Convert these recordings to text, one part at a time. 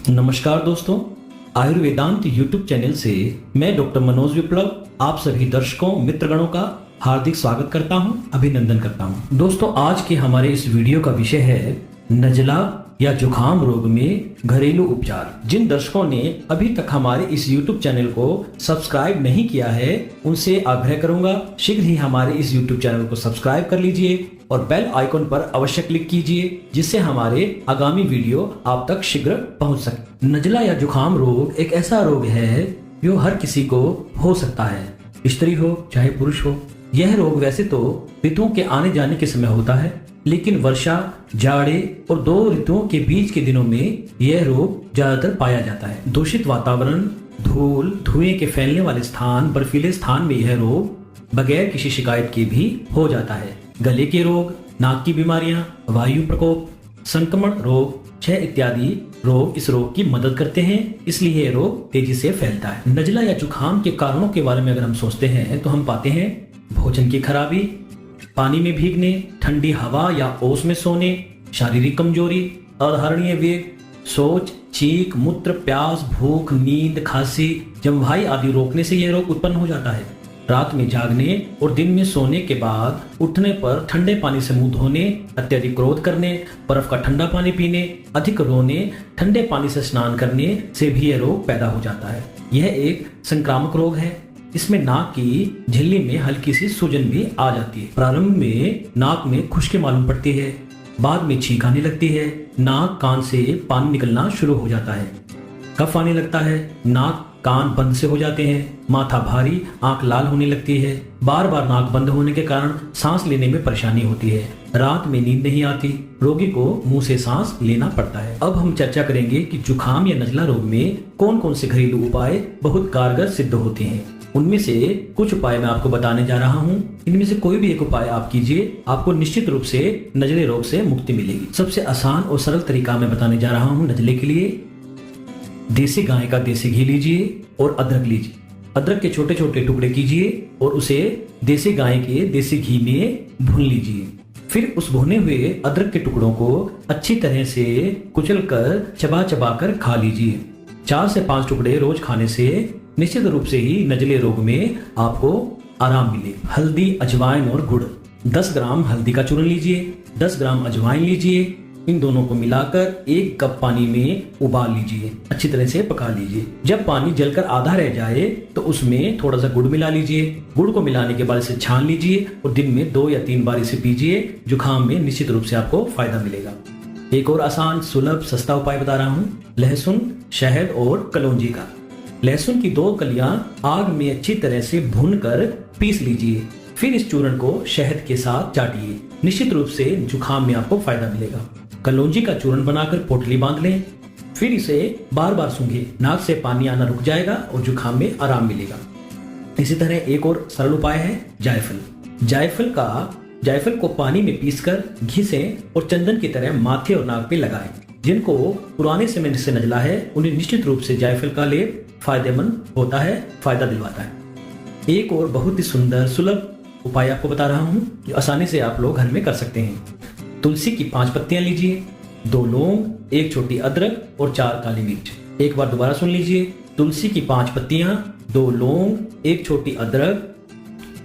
नमस्कार दोस्तों, आयुर्वेदांत YouTube channel से मैं डॉक्टर मनोज विप्लव आप सभी दर्शकों मित्रगणों का हार्दिक स्वागत करता हूं, अभिनंदन करता हूं। दोस्तों, आज के हमारे इस वीडियो का विषय है नजला या जुखाम रोग में घरेलू उपचार। जिन दर्शकों ने अभी तक हमारे इस YouTube चैनल को सब्सक्राइब नहीं किया है उनसे आग्रह करूंगा शीघ्र ही हमारे इस YouTube चैनल को सब्सक्राइब कर लीजिए और बेल आइकन पर अवश्य क्लिक कीजिए जिससे हमारे आगामी वीडियो आप तक शीघ्र पहुंच सके। नजला या जुखाम रोग एक ऐसा रोग है जो हर किसी को हो सकता है, स्त्री हो चाहे पुरुष हो। यह रोग वैसे तो ऋतुओं के आने जाने के समय होता है, लेकिन वर्षा, जाड़े और दो ऋतुओं के बीच के दिनों में यह रोग ज्यादातर पाया जाता है। दूषित वातावरण, धूल, धुएं के फैलने वाले स्थान, बर्फीले स्थान में यह रोग बगैर किसी शिकायत के भी हो जाता है। गले के रोग, नाक की बीमारियां, वायु प्रकोप, संक्रमण रोग, क्षय इत्यादि रोग इस रोग की मदद करते हैं, इसलिए यह रोग तेजी से फैलता है। नजला या जुखाम के कारणों के बारे में अगर हम सोचते हैं तो हम पाते हैं भोजन की खराबी, पानी में भीगने, ठंडी हवा या ओस में सोने, शारीरिक कमजोरी, अधारणीय वेग, सोच, चीख, मूत्र, प्यास, भूख, नींद, खांसी, जमवाई आदि रोकने से यह रोग उत्पन्न हो जाता है। रात में जागने और दिन में सोने के बाद उठने पर ठंडे पानी से मुंह धोने, अत्यधिक क्रोध करने, बर्फ का ठंडा पानी पीने, अधिक रोने, ठंडे पानी से स्नान करने से भी यह रोग पैदा हो जाता है। यह एक संक्रामक रोग है। इसमें नाक की झिल्ली में हल्की सी सूजन भी आ जाती है। प्रारंभ में नाक में खुश्की मालूम पड़ती है, बाद में छींक आने लगती है, नाक कान से पानी निकलना शुरू हो जाता है, कफ आने लगता है, नाक कान बंद से हो जाते हैं, माथा भारी, आंख लाल होने लगती है, बार बार नाक बंद होने के कारण सांस लेने में परेशानी होती है, रात में नींद नहीं आती, रोगी को मुंह से सांस लेना पड़ता है। अब हम चर्चा करेंगे कि जुखाम या नजला रोग में कौन कौन से घरेलू उपाय बहुत कारगर सिद्ध होते हैं। उनमें से कुछ उपाय मैं आपको बताने जा रहा हूँ। इनमें से कोई भी एक उपाय आप कीजिए, आपको निश्चित रूप से नजले रोग से मुक्ति मिलेगी। सबसे आसान और सरल तरीका मैं बताने जा रहा हूँ नजले के लिए। देसी गाय का देसी घी लीजिए और अदरक लीजिए। अदरक के छोटे छोटे टुकड़े कीजिए और उसे देसी गाय के देसी घी में भून लीजिए। फिर उस भुने हुए अदरक के टुकड़ों को अच्छी तरह से कुचलकर चबा चबा कर खा लीजिए। 4 से 5 टुकड़े रोज खाने से निश्चित रूप से ही नजले रोग में आपको आराम मिले। हल्दी, अजवाइन और गुड़। 10 ग्राम हल्दी का चूर्ण लीजिए, 10 ग्राम अजवाइन लीजिए। इन दोनों को मिलाकर 1 कप पानी में उबाल लीजिए, अच्छी तरह से पका लीजिए। जब पानी जलकर आधा रह जाए तो उसमें थोड़ा सा गुड़ मिला लीजिए। गुड़ को मिलाने के बाद इसे छान लीजिए और दिन में 2 या 3 बार इसे पीजिए। जुखाम में निश्चित रूप से आपको फायदा मिलेगा। एक और आसान, सुलभ, सस्ता उपाय बता रहा हूँ, लहसुन, शहद और कलौंजी का। लहसुन की 2 कलियां आग में अच्छी तरह से भूनकर पीस लीजिए। फिर इस चूर्ण को शहद के साथ चाटिए, निश्चित रूप से जुखाम में आपको फायदा मिलेगा। कलौंजी का चूर्ण बनाकर पोटली बांध लें, फिर इसे बार बार सूंघे, नाक से पानी आना रुक जाएगा और जुखाम में आराम मिलेगा। इसी तरह एक और सरल उपाय है जायफल। जायफल को पानी में पीसकर घी से और चंदन की तरह माथे और नाक पे लगाएं। जिनको पुराने समय से नजला है उन्हें निश्चित रूप से जायफल का लेप फायदेमंद होता है, फायदा दिलवाता है। एक और बहुत ही सुंदर सुलभ उपाय आपको बता रहा हूँ जो आसानी से आप लोग घर में कर सकते हैं। तुलसी की 5 पत्तियां लीजिए, 2 लौंग, 1 छोटी अदरक और 4 काली मिर्च। एक बार दोबारा सुन लीजिए। तुलसी की 5 पत्तियां, 2 लौंग, 1 छोटी अदरक,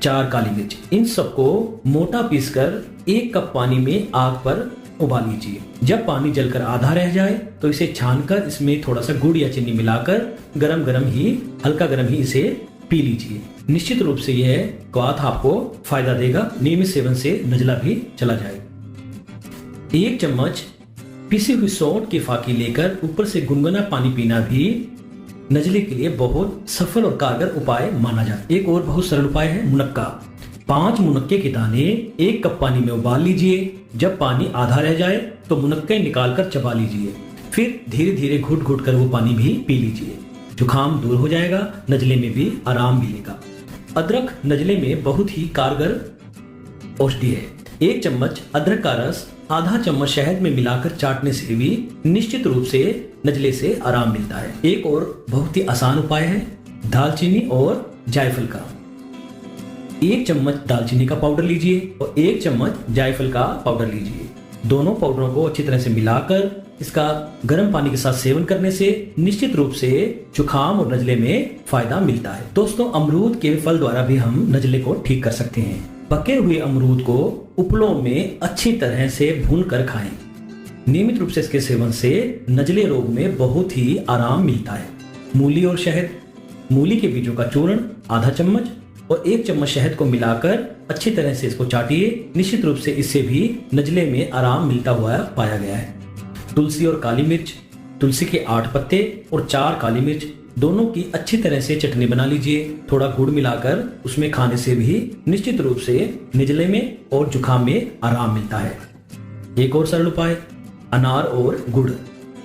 4 काली मिर्च। इन सबको मोटा पीसकर 1 कप पानी में आग पर उबाल लीजिए। जब पानी जलकर आधा रह जाए तो इसे छानकर इसमें थोड़ा सा गुड़ या चीनी मिलाकर हल्का गरम ही इसे पी लीजिए। निश्चित रूप से यह क्वाथ आपको फायदा देगा। नियमित सेवन से नजला भी चला जाएगा। 1 चम्मच पिसी हुई सौंठ की फाकी लेकर ऊपर से गुनगुना पानी पीना भी नजले के लिए बहुत सफल और कारगर उपाय माना जाता है। एक और बहुत सरल उपाय है मुनक्का। 5 मुनक्के के दाने 1 कप पानी में उबाल लीजिए। जब पानी आधा रह जाए तो मुनक्के निकालकर चबा लीजिए। फिर धीरे धीरे घुट घुट कर वो पानी भी पी लीजिए। जुखाम दूर हो जाएगा, नजले में भी आराम मिलेगा। अदरक नजले में बहुत ही कारगर औषधि है। 1 चम्मच अदरक का रस आधा चम्मच शहद में मिलाकर चाटने से भी निश्चित रूप से नजले से आराम मिलता है। एक और बहुत ही आसान उपाय है दालचीनी और जायफल का। 1 चम्मच दालचीनी का पाउडर लीजिए और 1 चम्मच जायफल का पाउडर लीजिए। दोनों पाउडरों को अच्छी तरह से मिलाकर इसका गर्म पानी के साथ सेवन करने से निश्चित रूप से जुकाम और नजले में फायदा मिलता है। दोस्तों, अमरूद के फल द्वारा भी हम नजले को ठीक कर सकते हैं। पके हुए अमरूद को उपलों में अच्छी तरह से भून कर खाएं। नियमित रूप से इसके सेवन से नजले रोग में बहुत ही आराम मिलता है। मूली और शहद, मूली के बीजों का चूर्ण आधा चम्मच और 1 चम्मच शहद को मिलाकर अच्छी तरह से इसको चाटिए। निश्चित रूप से इससे भी नजले में आराम मिलता हुआ पाया गया है। तुलसी और काली मिर्च, तुलसी के 8 पत्ते और 4 काली मिर्च दोनों की अच्छी तरह से चटनी बना लीजिए। थोड़ा गुड़ मिलाकर उसमें खाने से भी निश्चित रूप से नजले में और जुकाम में आराम मिलता है। एक और सरल उपाय, अनार और गुड़।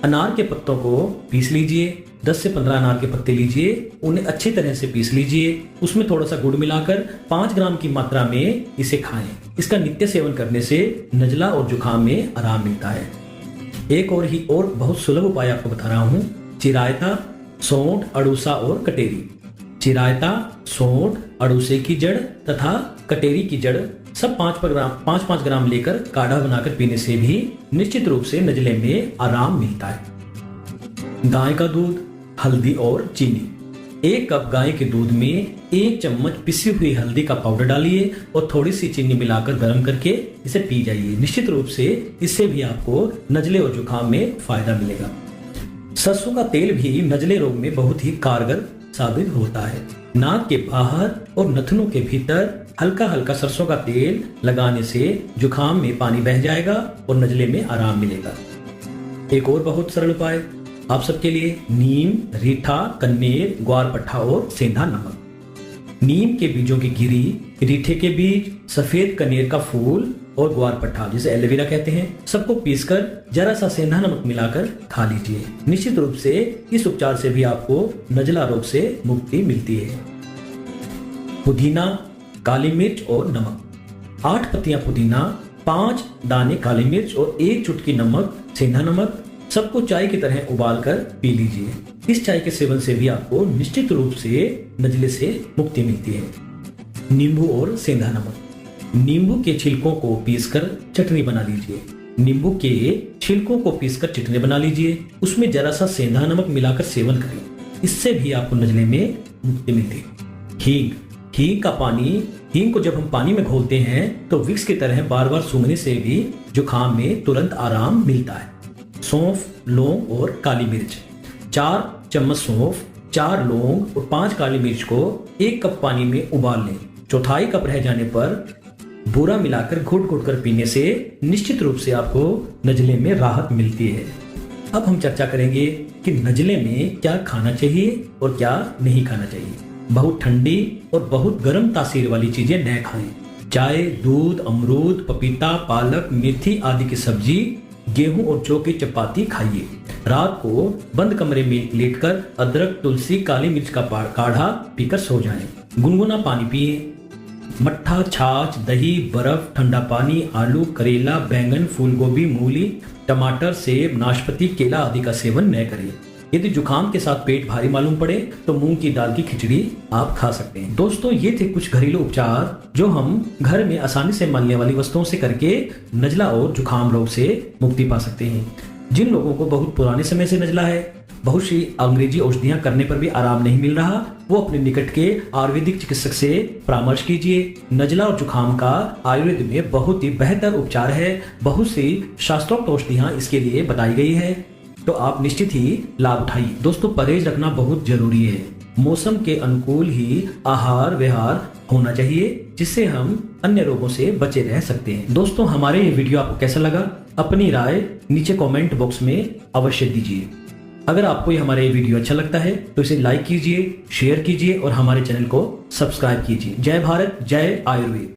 अनार के पत्तों को पीस लीजिए। 10 से 15 अनार के पत्ते लीजिए, उन्हें अच्छी तरह से पीस लीजिए। उसमें थोड़ा सा गुड़ मिलाकर 5 ग्राम की मात्रा में इसे खाएं। इसका नित्य सेवन करने से नजला और जुकाम में आराम मिलता है। एक और बहुत सुलभ उपाय आपको बता रहा हूँ। चिरायता, सौंठ, अड़ूसा और कटेरी। चिरायता, सौंठ, अड़ूसे की जड़ तथा कटेरी की जड़ सब 5-5 ग्राम लेकर काढ़ा बनाकर पीने से भी निश्चित रूप से नजले में आराम मिलता है। गाय का दूध, हल्दी और चीनी। 1 कप गाय के दूध में 1 चम्मच पिसी हुई हल्दी का पाउडर डालिए और थोड़ी सी चीनी मिलाकर गर्म करके इसे पी जाइए। निश्चित रूप से इससे भी आपको नजले और जुकाम में फायदा मिलेगा। सरसों का तेल भी नजले रोग में बहुत ही कारगर साबित होता है। नाक के बाहर और नथनों के भीतर हल्का हल्का सरसों का तेल लगाने से जुकाम में पानी बह जाएगा और नजले में आराम मिलेगा। एक और बहुत सरल उपाय आप सबके लिए, नीम, रीठा, कन्नेर, ग्वारपट्ठा और सेंधा नमक। नीम के बीजों की गिरी, रीठे के बीज, सफेद कनेर का फूल और ग्वारपट्ठा जिसे एलोवेरा कहते हैं, सबको पीसकर जरा सा सेंधा नमक मिलाकर खा लीजिए। निश्चित रूप से इस उपचार से भी आपको नजला रोग से मुक्ति मिलती है। पुदीना, काली मिर्च और नमक। 8 पत्तियां पुदीना, 5 दाने काली मिर्च और 1 चुटकी नमक, सेंधा नमक, सबको चाय की तरह उबालकर पी लीजिए। इस चाय के सेवन से भी आपको निश्चित रूप से नजले से मुक्ति मिलती है। नींबू और सेंधा नमक। नींबू के छिलकों को पीसकर चटनी बना लीजिए। नींबू के छिलकों को पीसकर चटनी बना लीजिए, उसमें जरा सा सेंधा नमक मिलाकर सेवन करें। इससे भी आपको नजले में मुक्ति मिलती है। हींग, हींग का पानी, हींग को जब हम पानी में घोलते हैं तो विक्स की तरह बार बार सूंघने से भी जुकाम में तुरंत आराम मिलता है। सौंफ, लौंग और काली मिर्च। 4 चम्मच सौंफ, 4 लौंग और 5 काली मिर्च को 1 कप पानी में उबाल लें। चौथाई कप रह जाने पर बूरा मिलाकर घुट घुट कर पीने से निश्चित रूप से आपको नजले में राहत मिलती है। अब हम चर्चा करेंगे कि नजले में क्या खाना चाहिए और क्या नहीं खाना चाहिए। बहुत ठंडी और बहुत गर्म तासीर वाली चीजें न खाएं। चाय, दूध, अमरूद, पपीता, पालक, मेथी आदि की सब्जी, गेहूं और जौ की चपाती खाइए। रात को बंद कमरे में लेटकर अदरक, तुलसी, काली मिर्च का काढ़ा पीकर सो जाएं। गुनगुना पानी पिए। मट्ठा, छाछ, दही, बर्फ, ठंडा पानी, आलू, करेला, बैंगन, फूलगोभी, मूली, टमाटर, सेब, नाशपाती, केला आदि का सेवन न करें। यदि जुकाम के साथ पेट भारी मालूम पड़े तो मूंग की दाल की खिचड़ी आप खा सकते हैं। दोस्तों, ये थे कुछ घरेलू उपचार जो हम घर में आसानी से मिलने वाली वस्तुओं से करके नजला और जुकाम रोग से मुक्ति पा सकते हैं। जिन लोगों को बहुत पुराने समय से नजला है, बहुत सी अंग्रेजी औषधियां करने पर भी आराम नहीं मिल रहा, वो अपने निकट के आयुर्वेदिक चिकित्सक से परामर्श कीजिए। नजला और जुकाम का आयुर्वेद में बहुत ही बेहतर उपचार है। बहुत सी शास्त्रोक्त औषधियां इसके लिए बताई गई है, तो आप निश्चित ही लाभ उठाइए। दोस्तों, परहेज रखना बहुत जरूरी है। मौसम के अनुकूल ही आहार विहार होना चाहिए, जिससे हम अन्य रोगों से बचे रह सकते हैं। दोस्तों, हमारे ये वीडियो आपको कैसा लगा, अपनी राय नीचे कमेंट बॉक्स में अवश्य दीजिए। अगर आपको ये हमारा ये वीडियो अच्छा लगता है तो इसे लाइक कीजिए, शेयर कीजिए और हमारे चैनल को सब्सक्राइब कीजिए। जय भारत, जय आयुर्वेद।